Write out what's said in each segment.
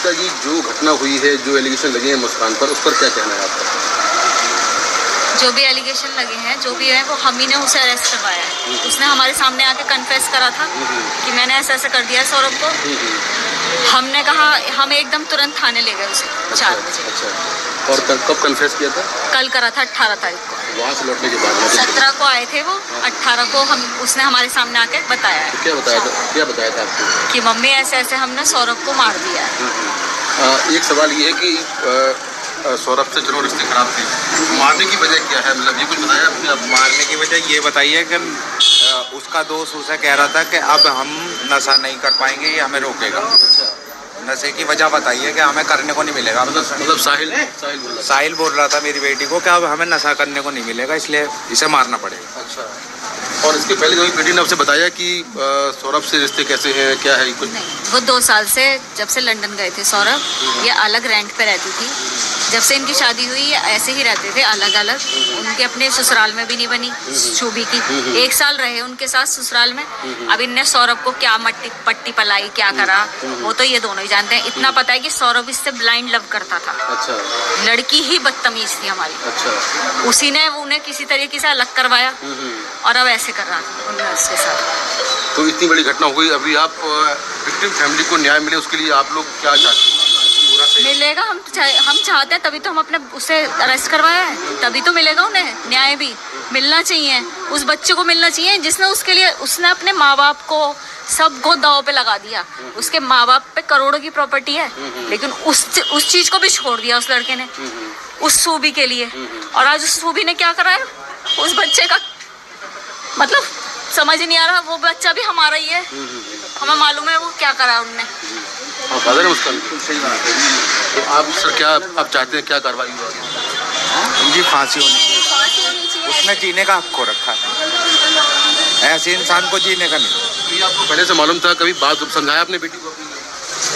अच्छा जी, जो घटना हुई है, जो एलिगेशन लगे हैं मुस्कान पर, उस पर क्या कहना है आपका? जो भी एलिगेशन लगे हैं, जो भी है, वो हम ही ने उसे अरेस्ट करवाया है। उसने हमारे सामने आके कन्फेस करा था कि मैंने ऐसा ऐसा कर दिया सौरभ को। हमने कहा, हम एकदम तुरंत थाने ले गए उसे 4 बजे। अच्छा, और कब कन्फेस किया था? कल करा था 18 तारीख को। वहाँ से लौटने के बाद 17 को आए थे वो, 18 को उसने हमारे सामने आके बताया है। तो क्या बताया था? क्या बताया था आपको? कि मम्मी ऐसे ऐसे हमने सौरभ को मार दिया है। एक सवाल ये है कि सौरभ से चलो रिश्ते खराब थे, मारने की वजह क्या है? मतलब ये कुछ बताया आपने? मारने की वजह ये बताइए कि उसका दोस्त उसे कह रहा था कि अब हम नशा नहीं कर पाएंगे, ये हमें रोकेगा। नशे की वजह बताइए कि हमें करने को नहीं मिलेगा। मतलब साहिल बोल रहा था मेरी बेटी को कि अब हमें नशा करने को नहीं मिलेगा, इसलिए इसे मारना पड़ेगा। अच्छा, और इसके पहले कभी बेटी ने आपसे बताया कि सौरभ से रिश्ते कैसे हैं, क्या है कुछ? नहीं, वो 2 साल से, जब से लंदन गए थे सौरभ, ये अलग रेंट पे रहती थी। जब से इनकी शादी हुई ये ऐसे ही रहते थे अलग अलग। उनके अपने ससुराल में भी नहीं बनी शोभी की। 1 साल रहे उनके साथ ससुराल में। अब इनने सौरभ को क्या पट्टी पलाई, क्या करा, वो तो ये दोनों ही जानते हैं। इतना पता है कि सौरभ इससे ब्लाइंड लव करता था। अच्छा, लड़की ही बदतमीज थी हमारी। अच्छा, उसी ने उन्हें किसी तरीके से अलग करवाया और अब ऐसे कर रहा था उन्हें उसके साथ। तो इतनी बड़ी घटना हुई, अभी आप विक्टिम फैमिली को न्याय मिले उसके लिए आप लोग क्या चाहते हैं? मिलेगा, हम चाहते हैं, तभी तो हम अपने उसे अरेस्ट करवाया है। तभी तो मिलेगा उन्हें न्याय भी मिलना चाहिए। उस बच्चे को मिलना चाहिए जिसने उसके लिए, उसने अपने माँ बाप को सबको दांव पे लगा दिया। उसके माँ बाप पे करोड़ों की प्रॉपर्टी है, लेकिन उस चीज को भी छोड़ दिया उस लड़के ने, उस सूबी के लिए। और आज उस सूबी ने क्या करा है उस बच्चे का, मतलब समझ नहीं आ रहा। वो बच्चा भी हमारा ही है, हमें मालूम है वो क्या करा उनने। फादर है उसका। तो आप सर क्या आप चाहते हैं, क्या कार्रवाई होगी? उनकी फांसी होनी चाहिए। उसने जीने का हक खो रखा है, ऐसे इंसान को जीने का नहीं। ये आपको पहले से मालूम था? कभी बात समझाया आपने बेटी को?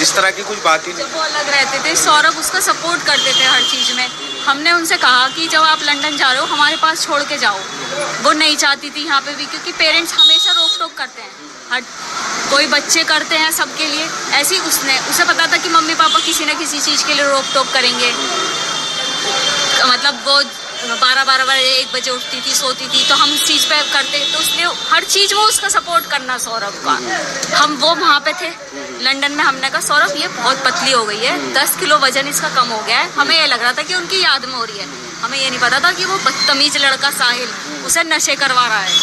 इस तरह की कुछ बात ही नहीं। वो अलग रहते थे, सौरभ उसका सपोर्ट करते थे हर चीज में। हमने उनसे कहा कि जब आप लंदन जा रहे हो हमारे पास छोड़ के जाओ। वो नहीं चाहती थी यहाँ पे भी, क्योंकि पेरेंट्स हमेशा रोक टोक करते हैं। हर कोई बच्चे करते हैं सबके लिए, ऐसे ही उसे पता था कि मम्मी पापा किसी न किसी चीज़ के लिए रोक टोक करेंगे। मतलब वो 12-12 बजे 1 बजे उठती थी, सोती थी, तो हम इस चीज़ पे करते, तो उसने हर चीज़ वो उसका सपोर्ट करना सौरभ का। हम वो वहाँ पे थे लंदन में, हमने कहा सौरभ ये बहुत पतली हो गई है, 10 किलो वजन इसका कम हो गया है। हमें ये लग रहा था कि उनकी याद में हो रही है, हमें ये नहीं पता था कि वो बदतमीज लड़का साहिल उसे नशे करवा रहा है।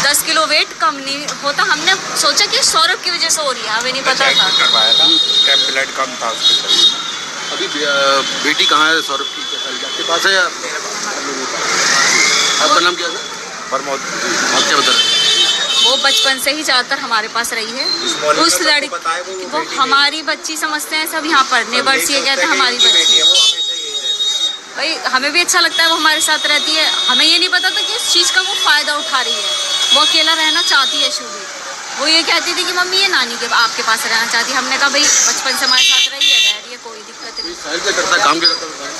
10 किलो वेट कम नहीं होता, हमने सोचा कि सौरभ की वजह से हो रही है, हमें नहीं पता था। करवाया था, ब्लड कम था उसके शरीर में। अभी बेटी कहाँ है सौरभ की? आपके पास है या आपका नाम क्या है? प्रमोद। आप क्या बता रहे हैं? वो बचपन से ही ज़्यादातर हमारे पास रही है। उस लड़की वो हमारी बच्ची समझते हैं सब यहाँ पर, नेबर्स ये कहते हैं हमारी बच्ची। भाई हमें भी अच्छा लगता है वो हमारे साथ रहती है, हमें ये नहीं पता था कि इस चीज़ का वो फ़ायदा उठा रही है। वो अकेला रहना चाहती है शुभी। वो ये कहती थी कि मम्मी ये नानी के आपके पास रहना चाहती है। हमने कहा भाई बचपन से हमारे साथ रही है, कोई दिक्कत नहीं। साहिल क्या करता है, काम क्या करता है?